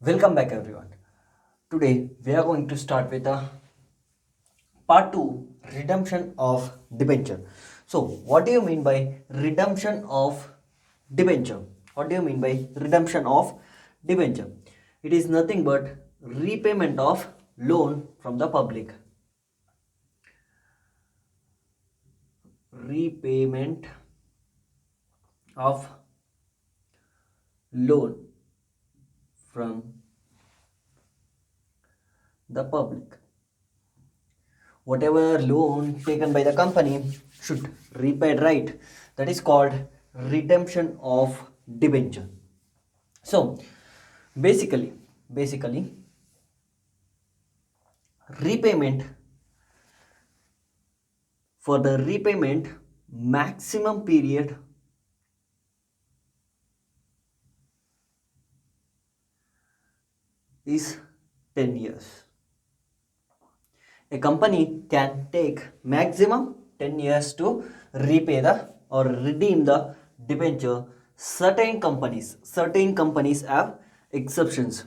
Welcome back everyone. Today we are going to start with a part 2 redemption of debenture. So what do you mean by redemption of debenture? What do you mean by redemption of debenture? It is nothing but repayment of loan from the public. Repayment of loan from the public. Whatever loan taken by the company should repay, right? That is called redemption of debenture. So basically repayment, for the repayment maximum period is 10 years. A company can take maximum 10 years to repay the or redeem the debenture. Certain companies have exceptions.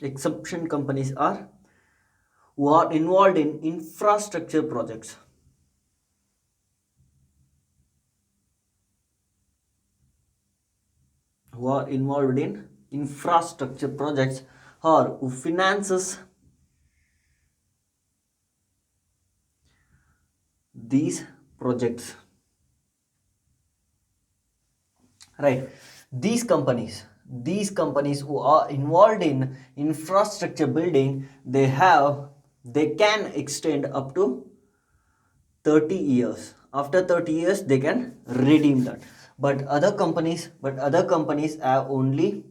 Exception companies are who are involved in infrastructure projects. Who are involved in infrastructure projects or who finances these projects, right? These companies who are involved in infrastructure building, they can extend up to 30 years. After 30 years they can redeem that, but other companies have only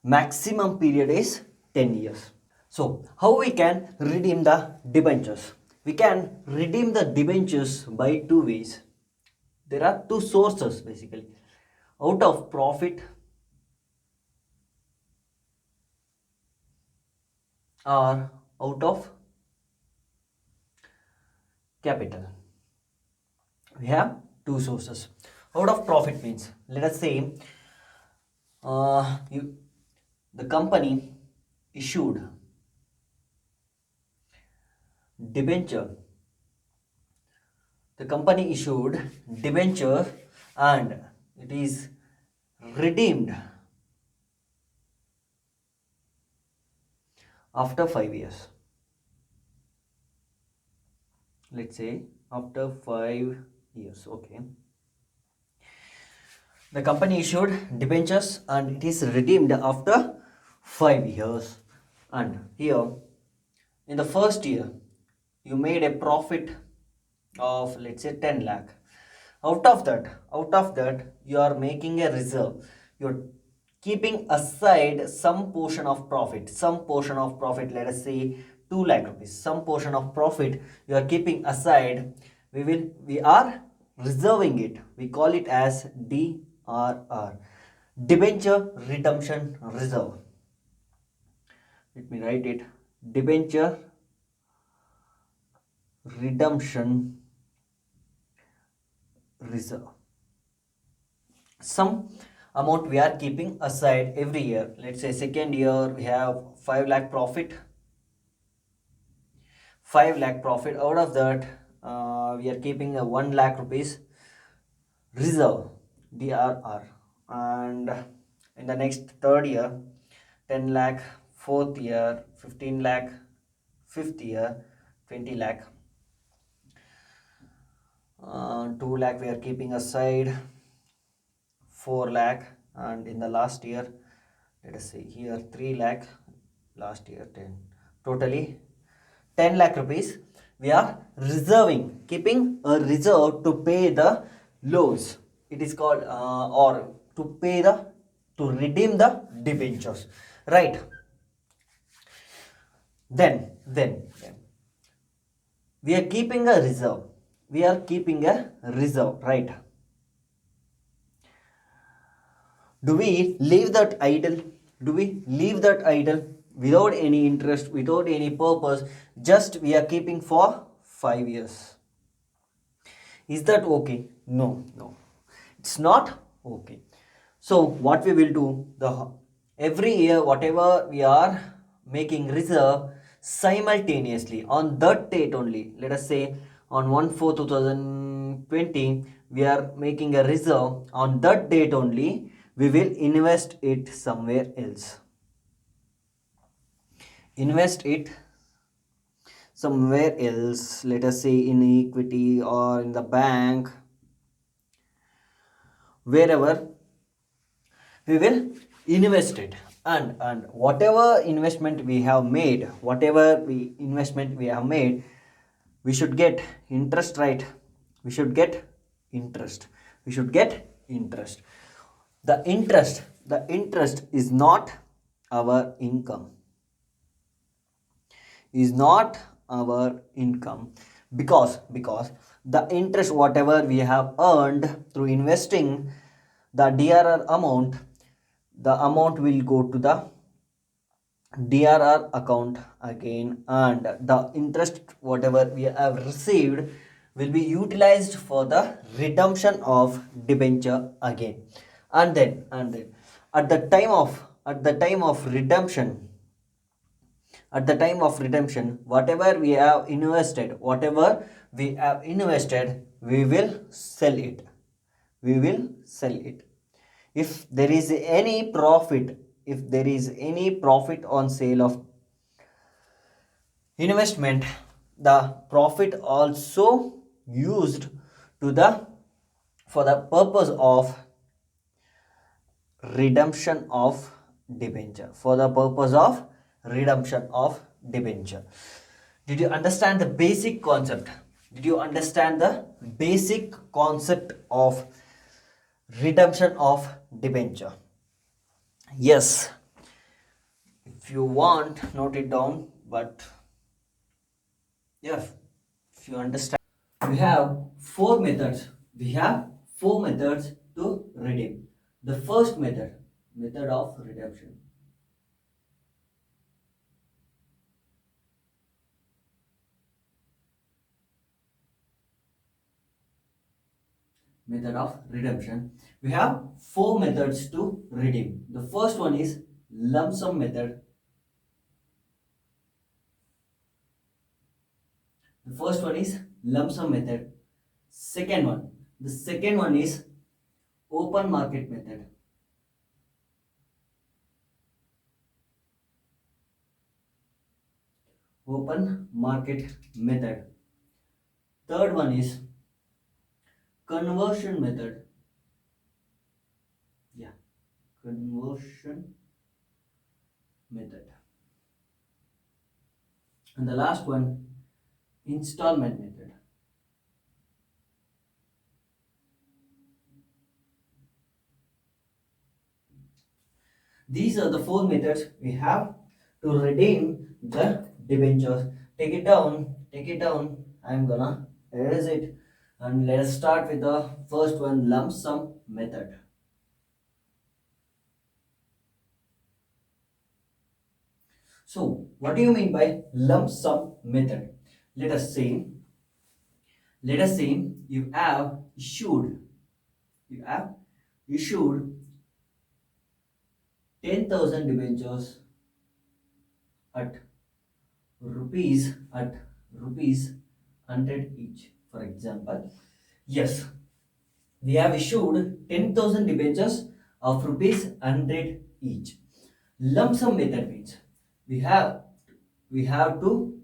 maximum period is 10 years. So how we can redeem the debentures? We can redeem the debentures by two ways. There are two sources basically: out of profit or out of capital. We have two sources. Out of profit means, let us say the company issued debenture. The company issued debenture and it is redeemed after 5 years. Let's say after 5 years. Okay, the company issued debentures and it is redeemed after 5 years, and here in the first year you made a profit of, let's say, 10 lakh. Out of that you are making a reserve. You're keeping aside some portion of profit, let us say 2 lakh rupees. Some portion of profit you are keeping aside. We are reserving it. We call it as DRR, Debenture Redemption Reserve. Let me write it: Debenture Redemption Reserve. Some amount we are keeping aside every year. Let's say second year we have 5 lakh profit. 5 lakh profit. Out of that we are keeping a 1 lakh rupees reserve, DRR. And in the next third year 10 lakh, fourth year 15 lakh, fifth year 20 lakh, 2 lakh we are keeping aside, 4 lakh, and in the last year, let us say here 3 lakh, last year 10, totally 10 lakh rupees we are reserving, keeping a reserve to pay the loans. It is called or to redeem the debentures, right? Then we are keeping a reserve. Right? Do we leave that idle? Without any interest, without any purpose? Just we are keeping for 5 years. Is that okay? No. It's not okay. So what we will do, the every year whatever we are making reserve, simultaneously on that date only, let us say on 1/4/2020 we are making a reserve, on that date only we will invest it somewhere else. Invest it somewhere else, let us say in equity or in the bank, wherever we will invest it. And whatever investment we have made, we should get interest, right? We should get interest. We should get interest. The interest is not our income, is not our income, because the interest whatever we have earned through investing, the DRR amount, the amount will go to the DRR account again, and the interest whatever we have received will be utilized for the redemption of debenture again. And then at the time of redemption, whatever we have invested, we will sell it. We will sell it. If there is any profit, if there is any profit on sale of investment, the profit also used to the for the purpose of redemption of debenture, for the purpose of redemption of debenture. Did you understand the basic concept? Did you understand the basic concept of redemption of debenture? Yes. If you want, note it down. But yeah, if you understand, we have four methods. We have four methods to redeem. The first method of redemption. Method of redemption. We have four methods to redeem. The first one is lump sum method. The first one is lump sum method. Second one. The second one is open market method. Open market method. Third one is conversion method. Yeah, conversion method. And the last one, installment method. These are the four methods we have to redeem the debentures. Take it down, take it down. I'm gonna erase it. And let's start with the first one, lump sum method. So, what do you mean by lump sum method? Let us say, you have you have issued 10,000 debentures at rupees 100 each, for example. Yes, we have issued 10,000 debentures of rupees 100 each. Lump sum method means we have we have to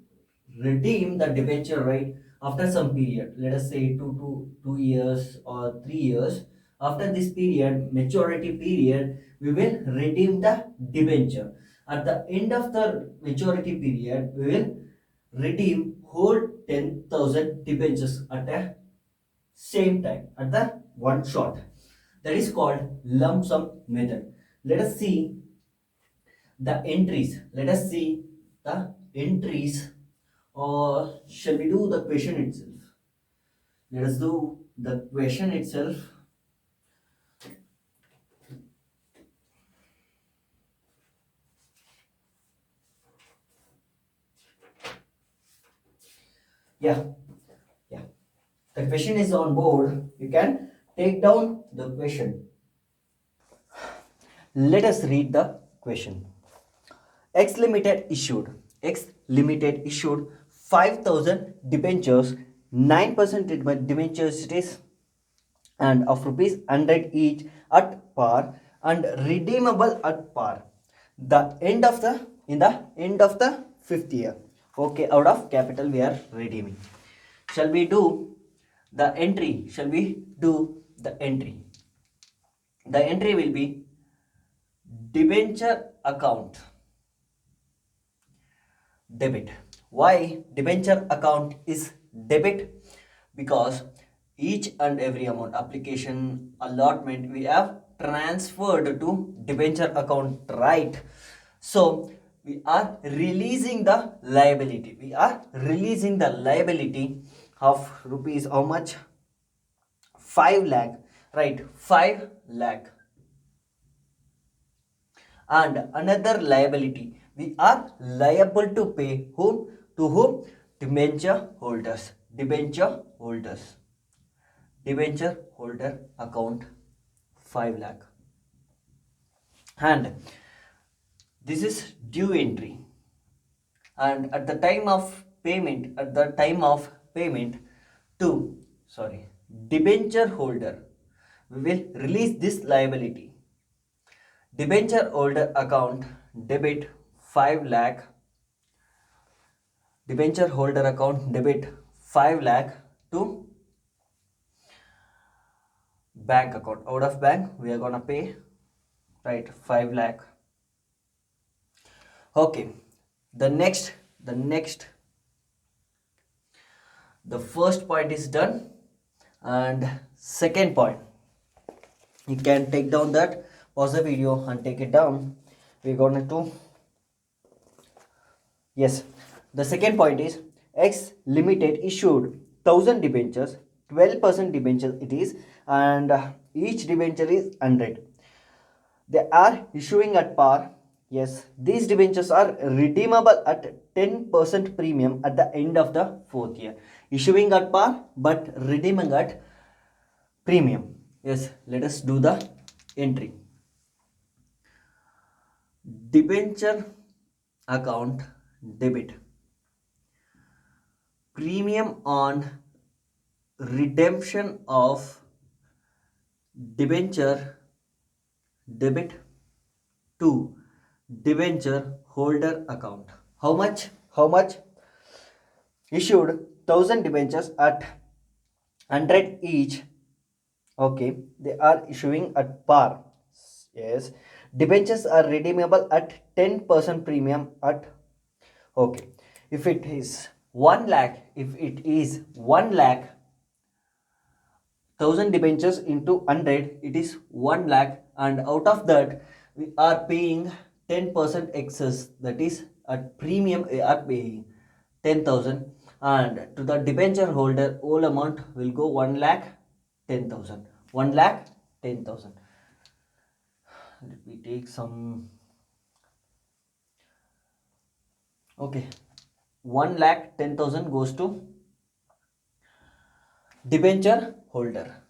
redeem the debenture, right, after some period, let us say 2 years or 3 years. After this period, maturity period, we will redeem the debenture. At the end of the maturity period, we will redeem whole 10,000 debentures at a same time, at the one shot. That is called lump sum method. Let us see the entries. Let us see the entries, or shall we do the question itself? Let us do the question itself. Yeah, yeah. The question is on board. You can take down the question. Let us read the question. X Limited issued 5,000 debentures, 9% debentures it is, and of rupees 100 each at par and redeemable at par. The end of the in the end of the fifth year. Okay, out of capital we are redeeming. Shall we do the entry? Shall we do the entry? The entry will be debenture account debit. Why debenture account is debit? Because each and every amount, application, allotment, we have transferred to debenture account, right? So we are releasing the liability. We are releasing the liability of rupees how much? 5 lakh, right? 5 lakh. And another liability, we are liable to pay whom? To whom? Debenture holders. Debenture holder account 5 lakh. And this is due entry, and at the time of payment to debenture holder, we will release this liability. Debenture holder account debit 5 lakh. Debenture holder account debit 5 lakh to bank account. Out of bank we are gonna pay, right, 5 lakh. Okay, the first point is done, and second point, you can take down that, pause the video and take it down. We're gonna do, yes, the second point is X Limited issued 1,000 debentures, 12% debentures it is, and each debenture is 100. They are issuing at par. Yes, these debentures are redeemable at 10% premium at the end of the fourth year. Issuing at par but redeeming at premium. Yes, let us do the entry. Debenture account debit. Premium on redemption of debenture debit to debenture holder account. How much? Issued 1,000 debentures at 100 each. Okay, they are issuing at par. Yes, debentures are redeemable at 10% premium at, okay, if it is 1 lakh, 1,000 debentures into 100, it is 1 lakh, and out of that we are paying 10% excess, that is at premium we are paying 10,000, and to the debenture holder whole amount will go 1,10,000. 1,10,000. Let me take some. Okay, 1,10,000 goes to debenture holder,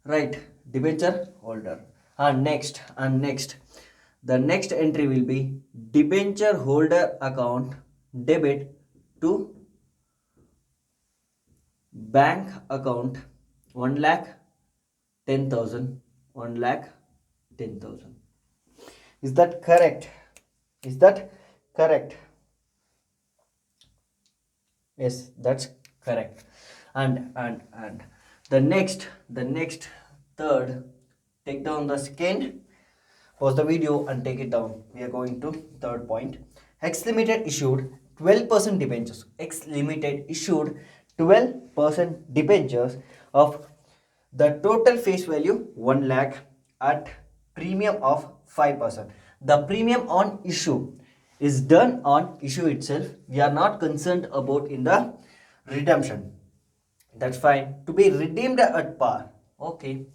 right? Debenture holder. And next, the next entry will be debenture holder account debit to bank account 1,10,000. 1,10,000. Is that correct? Yes, that's correct. And the next third, take down the second, pause the video and take it down. We are going to third point. X Limited issued 12% debentures. X Limited issued 12% debentures of the total face value 1 lakh at premium of 5%. The premium on issue is done on issue itself. We are not concerned about in the redemption. That's fine. To be redeemed at par. Okay.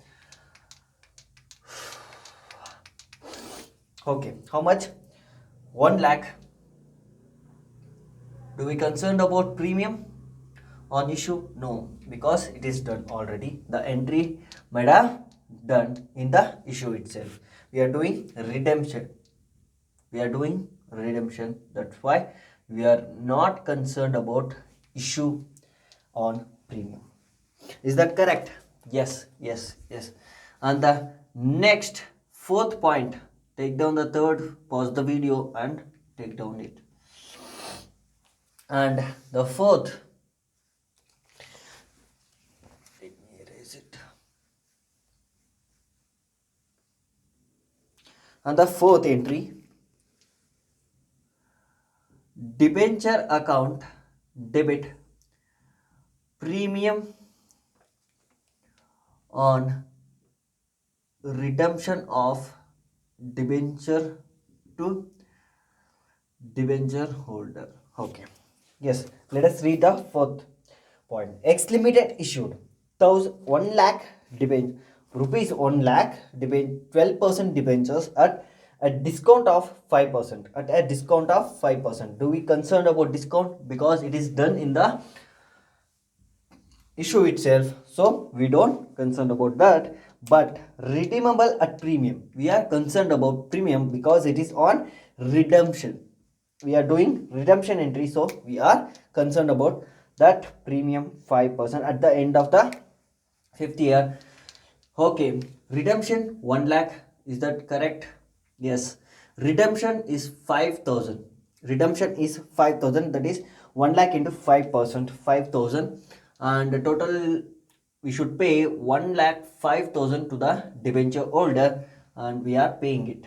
Okay. How much? 1 lakh. Do we concerned about premium? on issue? No, because it is done already. The entry might have done in the issue itself. We are doing redemption. We are doing redemption. That's why we are not concerned about issue on premium. Is that correct? Yes, yes, yes. And the next fourth point, take down the third, pause the video and take down it. And the fourth, let me erase it. And the fourth entry, debenture account debit premium on redemption of debenture to debenture holder. Okay. Yes. Let us read the fourth point. X limited issued 1 lakh debenture rupees 1 lakh 12% debentures at a discount of 5%. At a discount of 5%. Do we concerned about discount? Because it is done in the issue itself, so we don't concerned about that. But redeemable at premium, we are concerned about premium because it is on redemption. We are doing redemption entry, so we are concerned about that premium 5% at the end of the 5th year. Okay, redemption 1 lakh, is that correct? Yes, redemption is 5,000. Redemption is 5,000, that is 1 lakh into 5%, 5,000, and the total we should pay 1 lakh 5,000 to the debenture holder, and we are paying it.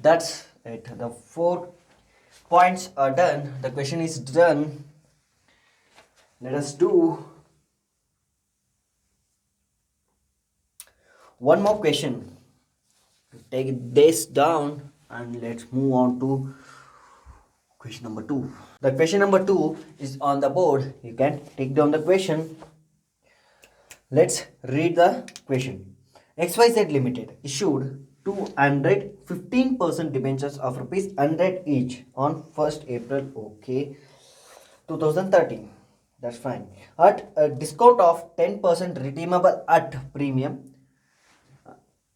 That's it. The 4 points are done. The question is done. Let us do one more question. Take this down and let's move on to question number 2. The question number 2 is on the board. You can take down the question. Let's read the question. XYZ Limited issued 215% debentures of rupees 100 each on 1st April 2013. That's fine. At a discount of 10% redeemable at premium,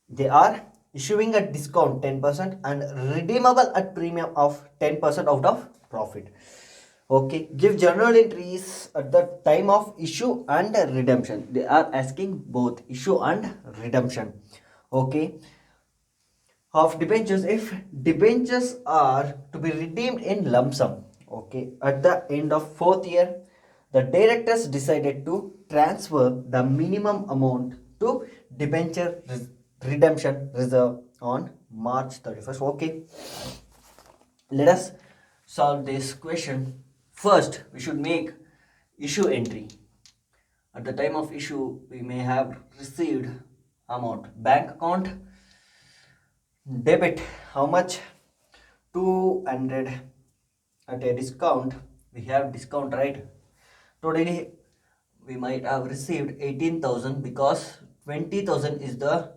they are issuing a discount 10% and redeemable at premium of 10% out of profit. Okay, give journal entries at the time of issue and redemption. They are asking both issue and redemption. Okay, of debentures, if debentures are to be redeemed in lump sum, okay, at the end of 4th year, the directors decided to transfer the minimum amount to debenture redemption reserve on March 31st. Okay, let us solve this question. First, we should make issue entry. At the time of issue, we may have received amount. Bank account debit, how much? 200 at a discount. We have discount, right? Totally we might have received 18,000 because 20,000 is the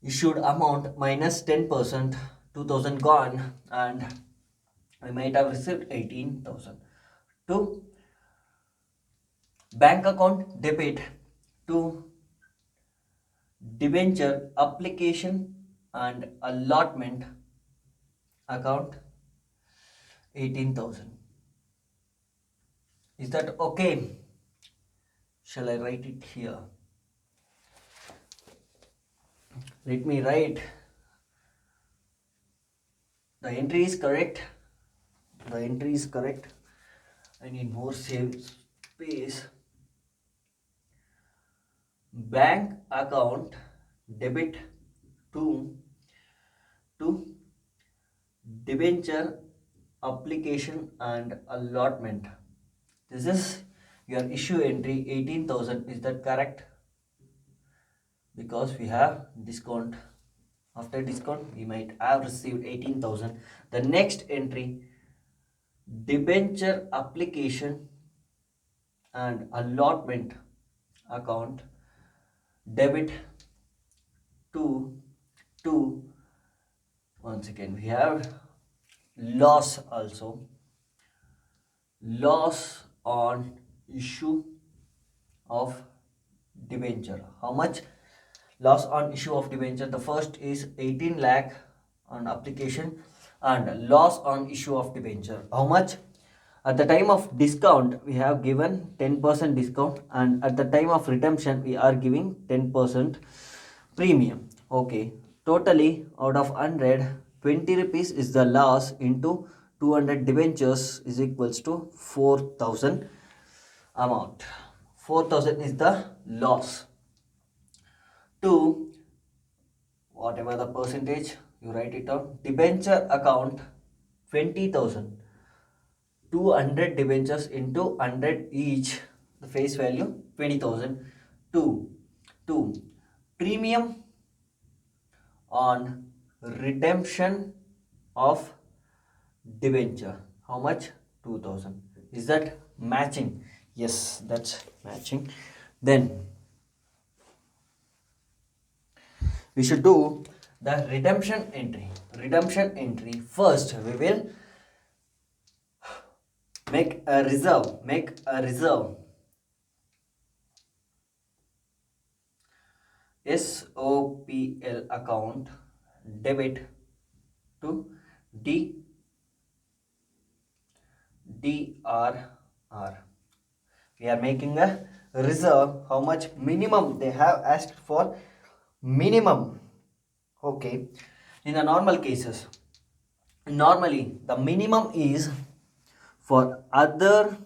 issued amount minus 10%, 2,000 gone, and we might have received 18,000. To bank account debit to debenture application and allotment account 18,000. Is that okay? Shall I write it here? Let me write. The entry is correct. The entry is correct. I need more space. Bank account debit to debenture application and allotment. This is your issue entry 18,000. Is that correct? Because we have discount. After discount, we might have received 18,000. The next entry, debenture application and allotment account debit to once again we have loss also. loss on issue of debenture. How much loss on issue of debenture? The first is 18 lakh on application and loss on issue of debenture. How much? At the time of discount we have given 10% discount, and at the time of redemption we are giving 10% premium. Okay, totally out of 100, 20 rupees is the loss into 200 debentures is equals to 4,000 amount. 4,000 is the loss. To whatever the percentage you write it down, debenture account 20,000, 200 debentures into 100 each, the face value 20,000. Two premium on redemption of debenture. How much? 2,000. Is that matching? Yes, that's matching. Then we should do the redemption entry. Redemption entry. First we will make a reserve. SOPL account debit to DRR. We are making a reserve. How much minimum they have asked for? Minimum. Okay, in the normal cases, normally the minimum is for other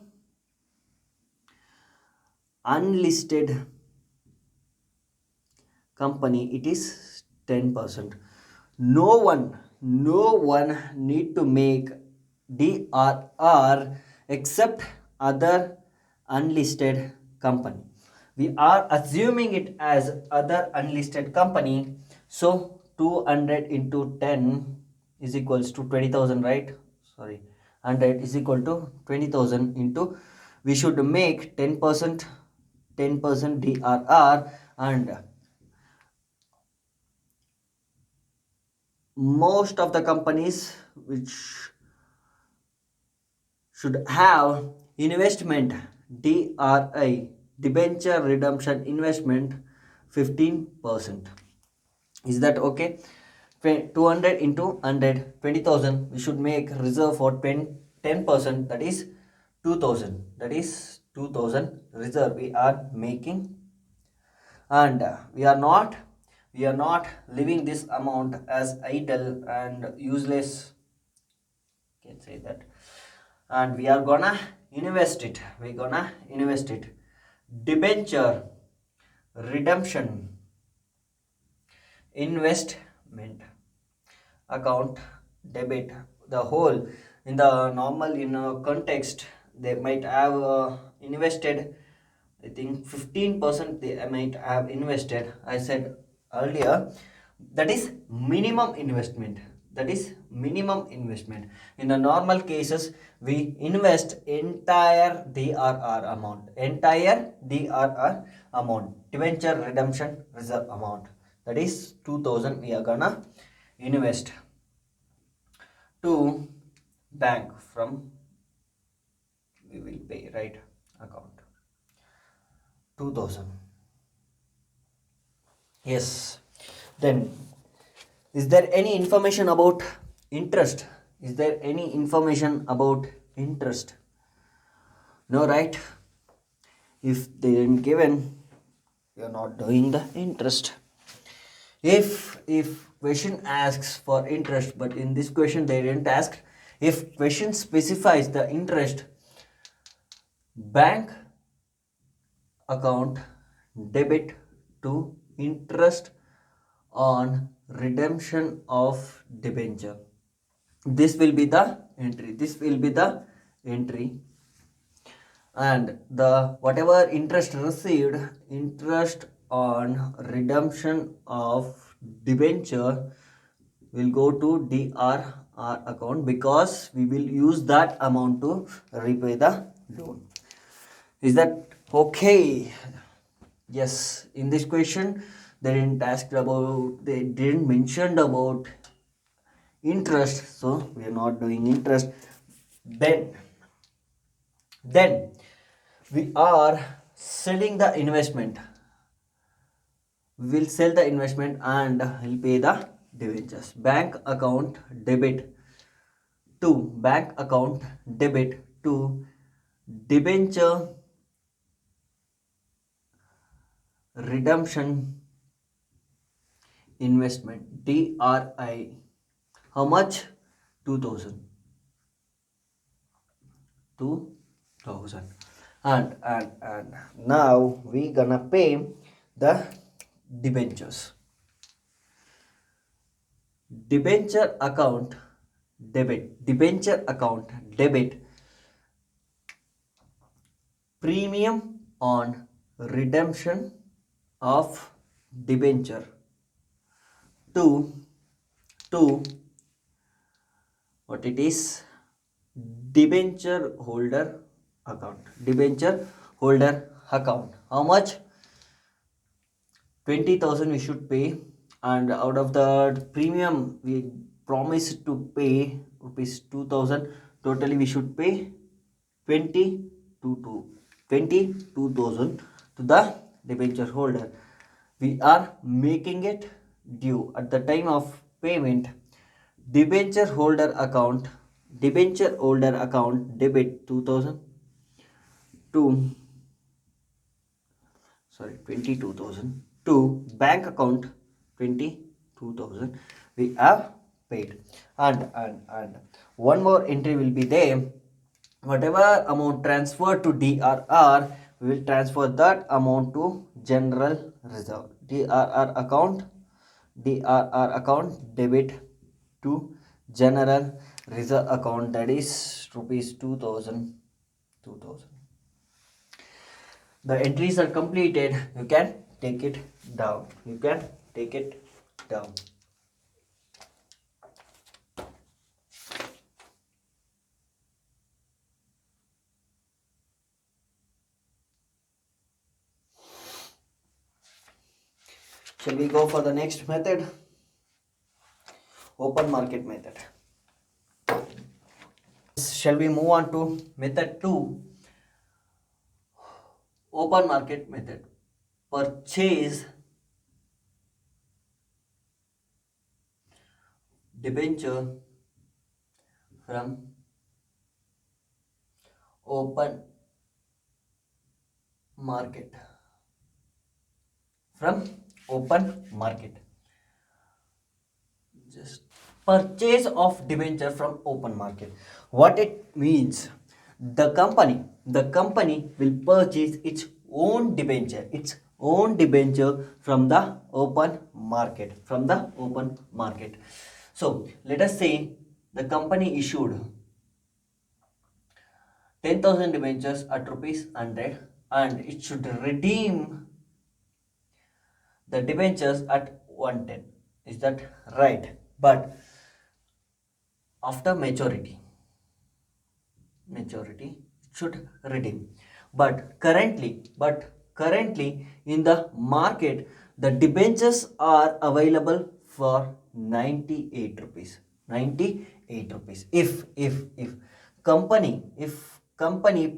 unlisted company it is 10%. No one need to make DRR except other unlisted company. We are assuming it as other unlisted company, so 200 into 10 is equals to 20,000, right? Sorry, 100 is equal to 20,000 into, we should make 10% DRR, and most of the companies which should have investment DRI, debenture redemption investment 15%. Is that okay? 200 into 100, 20,000. We should make reserve for 10%, that is 2,000. That is 2,000 reserve we are making, and we are not leaving this amount as idle and useless, can say that, and we are gonna invest it. Debenture redemption investment account debit, the whole. In the normal, in a context, they might have invested, I think 15% they might have invested. I said earlier, that is minimum investment. In the normal cases, we invest entire DRR amount, debenture redemption reserve amount. That is 2,000 we are gonna invest to bank from, we will pay, right, account 2,000. Yes. Then is there any information about interest? No, right? If they didn't given, you're not doing the interest. If question asks for interest, but in this question they didn't ask, if question specifies the interest, bank account debit to interest on redemption of debenture, this will be the entry. And the whatever interest received, interest on redemption of debenture, will go to DRR account, because we will use that amount to repay the loan. Is that okay? Yes. In this question they didn't mention about interest, so we are not doing interest. Then Then we are selling the investment. We will sell the investment and will pay the debentures. Bank account debit to bank account debit to debenture redemption investment DRI. How much? 2000. 2000. And now we gonna pay the debentures. Debenture account debit. Debenture account debit premium on redemption of debenture to what it is, debenture holder account. How much? 20,000 we should pay, and out of the premium we promised to pay rupees 2,000. Totally we should pay 22,000 to the debenture holder. We are making it due at the time of payment. Debenture holder account debit 2,000 to 22,000 to bank account 22,000 we have paid. And one more entry will be there. Whatever amount transferred to DRR, we will transfer that amount to general reserve. DRR account debit to general reserve account, that is rupees 2,000. The entries are completed. You can take it down. Shall we go for the next method? Open market method. Shall we move on to method 2? Open market method. Purchase debenture from open market. Just purchase of debenture from open market. What it means? The company will purchase its own debenture from the open market. So let us say the company issued 10,000 debentures at rupees 100, and it should redeem the debentures at 110. Is that right? But after maturity it should redeem. But currently in the market, the debentures are available for 98 rupees. If company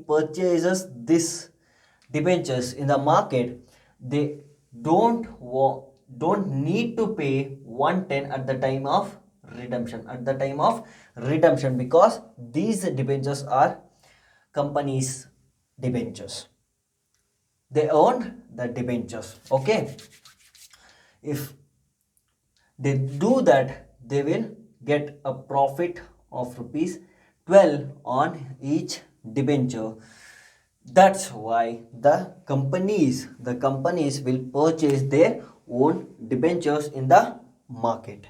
purchases this debentures in the market, they don't need to pay 110 at the time of redemption, because these debentures are company's debentures. They own the debentures. Okay, if they do that, they will get a profit of rupees 12 on each debenture. That's why the companies will purchase their own debentures in the market.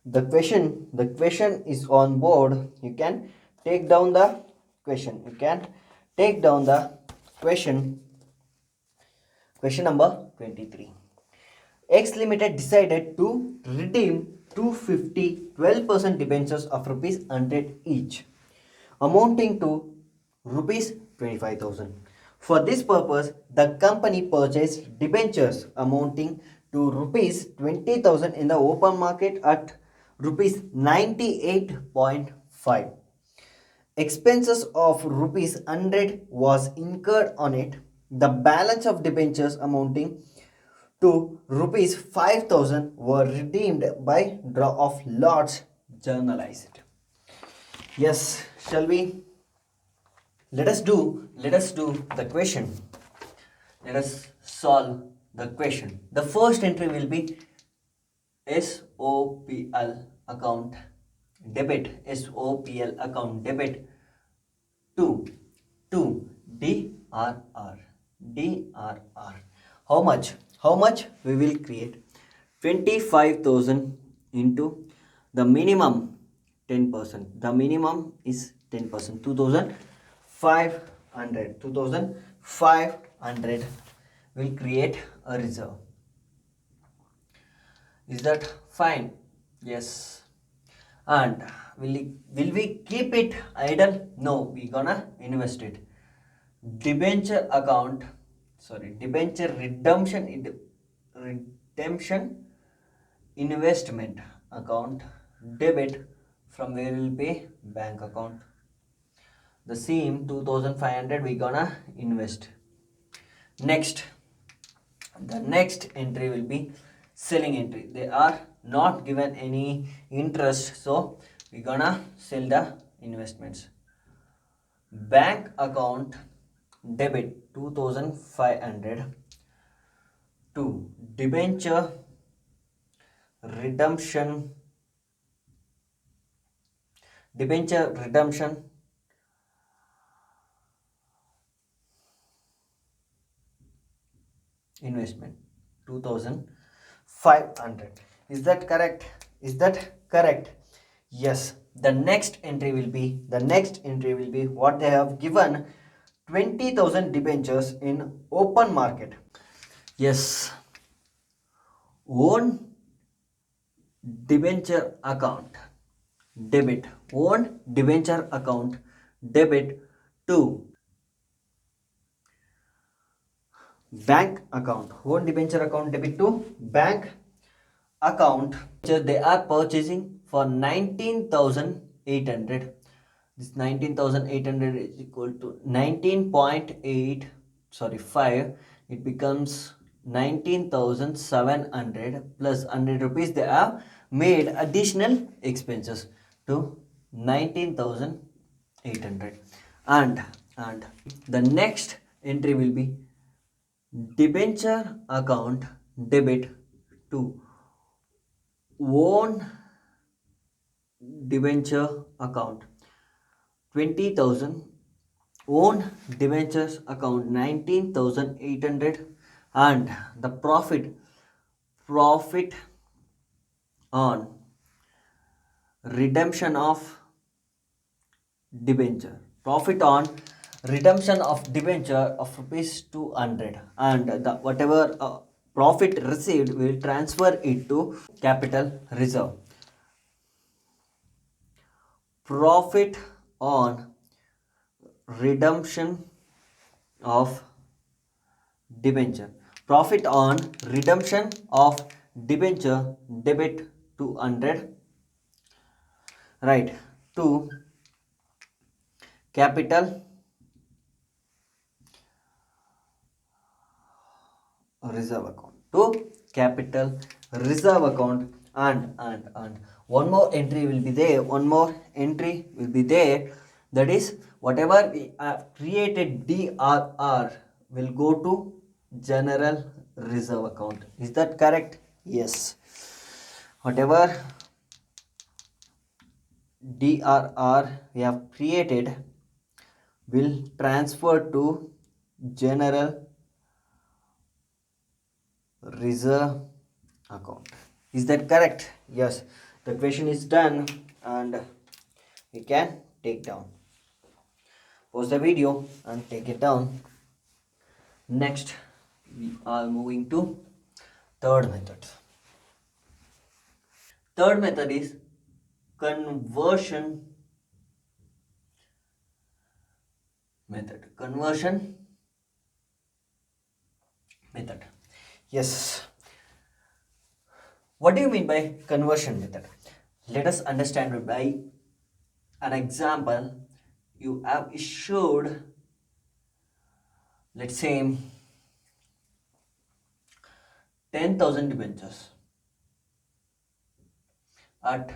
The question is on board. You can take down the question. Question number 23. X Limited decided to redeem 250 12% debentures of rupees 100 each, amounting to rupees 25,000. For this purpose, the company purchased debentures amounting to rupees 20,000 in the open market at rupees 98.5. expenses of rupees 100 was incurred on it. The balance of debentures amounting to rupees 5,000 were redeemed by draw of lots journalized. Yes, shall we? Let us do the question. Let us solve the question. The first entry will be SOPL account debit. SOPL account debit to DRR. DRR. How much? How much we will create? 25,000 into the minimum 10%. The minimum is 10%. 2,500. 2,500 will create a reserve. Is that fine? Yes. And will we keep it idle? No, we gonna invest it. Debenture account, sorry, debenture redemption investment account debit, from where will pay bank account. The same 2,500 we gonna invest. Next, the next entry will be selling entry. They are not given any interest, so we gonna sell the investments. Bank account debit 2,500 to debenture redemption redemption investment 2,500. Is that correct? Is that correct? Yes. The next entry will be what they have given: 20,000 debentures in open market. Yes. Own debenture account debit. Own debenture account debit to bank account. Own debenture account debit to bank account. They are purchasing for 19,800. This 19,800 is equal to 19.8, sorry 5. It becomes 19,700 plus 100 rupees. They have made additional expenses to 19,800. And the next entry will be debenture account debit to own debenture account 20,000, own debentures account 19,800, and the profit on redemption of debenture, profit on redemption of debenture of rupees 200, and the whatever profit received will transfer it to capital reserve. Profit on redemption of debenture, profit on redemption of debenture debit 200, right, to capital reserve account, to capital reserve account. And one more entry will be there, that is whatever we have created DRR will go to general reserve account. Is that correct? Yes. Whatever DRR we have created will transfer to general reserve account. Is that correct? Yes. The question is done and we can take down. Pause the video and take it down. Next, we are moving to third method. Third method is conversion method. Conversion method. Yes. What do you mean by conversion method? Let us understand it by an example. you have issued, let's say, 10,000 debentures at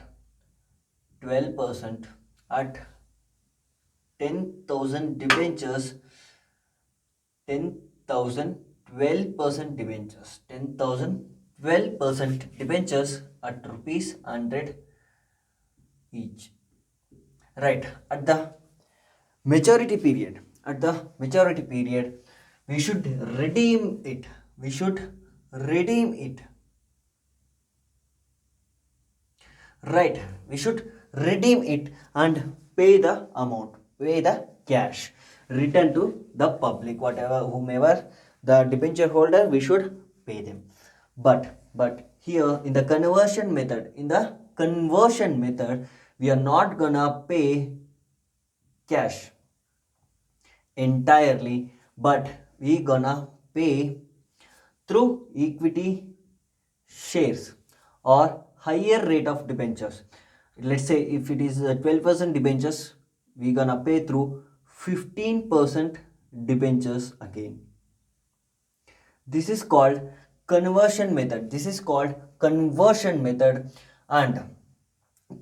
12%, at 10,000 debentures, 10,000 12% debentures, 10,000 12% debentures at rupees 100 each. Right, at the maturity period, we should redeem it. We should redeem it. Right, we should redeem it and pay the amount, pay the cash, return to the public, whatever, whomever the debenture holder, we should pay them. But here in the conversion method, we are not gonna pay cash entirely, but we gonna pay through equity shares or higher rate of debentures. Let's say if it is 12% debentures, we gonna pay through 15% debentures again. This is called conversion method. And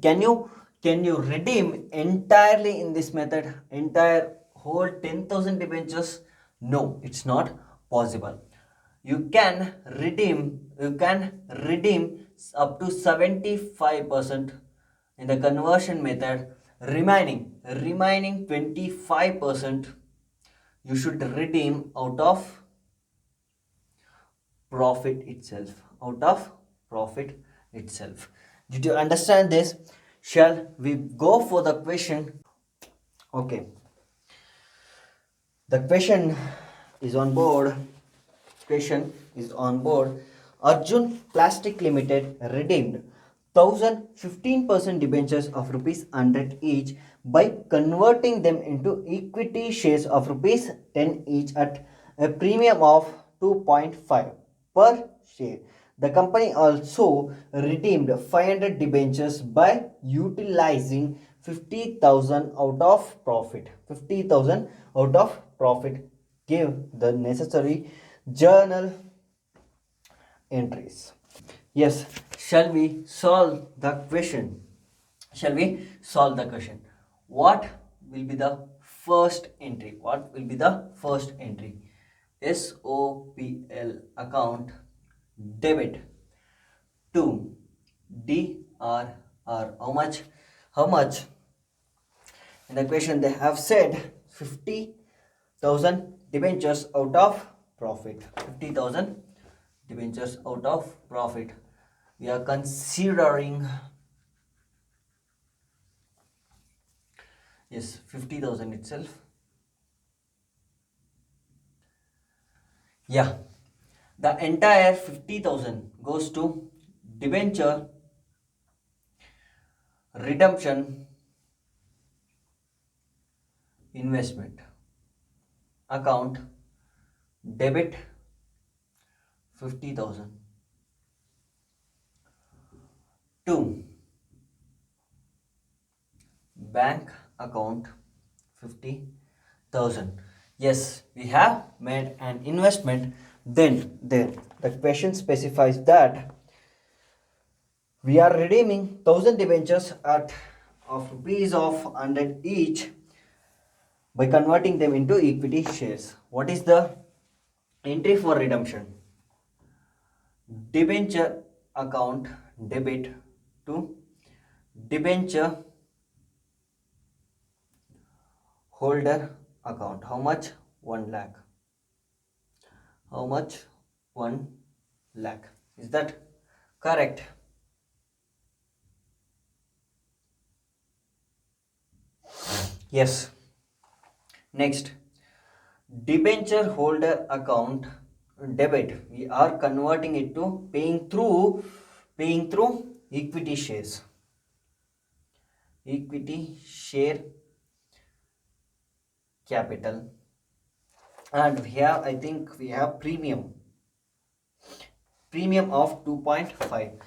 can you redeem entirely in this method, entire whole 10,000 debentures? No, it's not possible. You can redeem up to 75% in the conversion method. Remaining 25% you should redeem out of profit itself. Did you understand this? Shall we go for the question? Okay, the question is on board. Arjun Plastic Limited redeemed 1,015% debentures of rupees 100 each by converting them into equity shares of rupees 10 each at a premium of 2.5 per share. The company also redeemed 500 debentures by utilizing 50,000 out of profit. 50,000 out of profit. Give the necessary journal entries. Yes, shall we solve the question? What will be the first entry? SOPL account debit to DRR. How much? In the question they have said 50,000 debentures out of profit. 50,000 debentures out of profit. We are considering, yes, 50,000 itself. Yeah, the entire 50,000 goes to debenture redemption investment account debit 50,000 to bank account 50,000. Yes, we have made an investment. Then the question specifies that we are redeeming 1,000 debentures at of rupees of 100 each by converting them into equity shares. What is the entry for redemption? Debenture account debit to debenture holder account. How much? 1 lakh. How much? 1 lakh. Is that correct? Yes. Next, debenture holder account debit. We are converting it to paying through equity shares. Equity share capital. And I think we have premium of 2.5.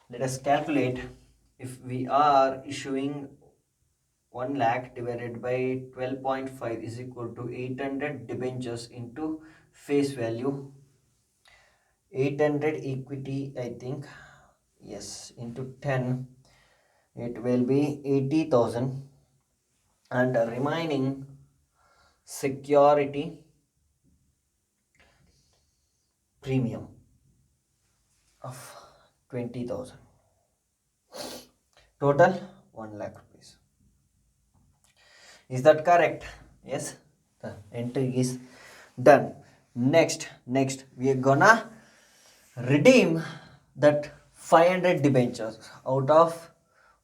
Let us calculate. If we are issuing 1 lakh divided by 12.5 is equal to 800 debentures into face value. 800 equity, I think, yes, into 10, it will be 80,000, and remaining security premium of 20,000. Total 1 lakh rupees. Is that correct? Yes, the entry is done. Next we are gonna redeem that 500 debentures out of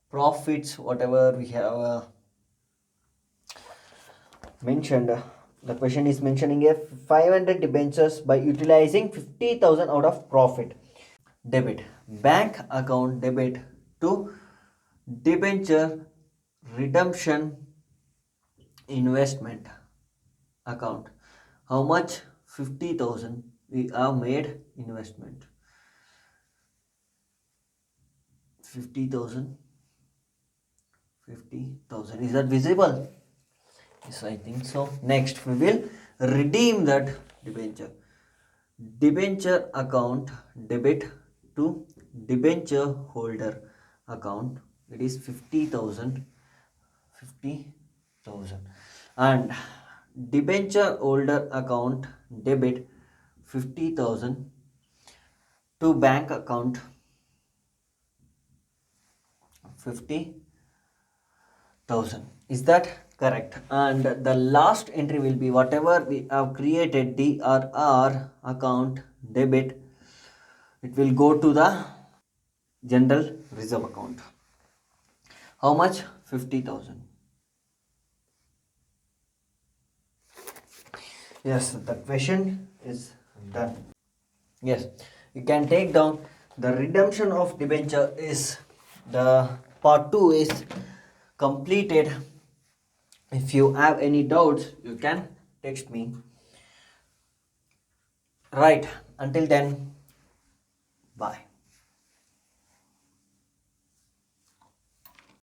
profits whatever we have mentioned. The question is mentioning a 500 debentures by utilizing 50,000 out of profit. Debit bank account debit to debenture redemption investment account. How much? 50,000 we have made investment. 50,000. 50,000, is that visible? Yes, I think so. Next we will redeem that debenture. Debenture account debit to debenture holder account. It is 50,000. 50,000, and debenture holder account debit 50,000 to bank account 50,000. Is that correct? And the last entry will be whatever we have created DRR account debit, it will go to the general reserve account. How much? 50,000. Yes, the question is done. Yes, you can take down the redemption of debenture is the part 2 is completed. If you have any doubts, you can text me. Right, until then, bye.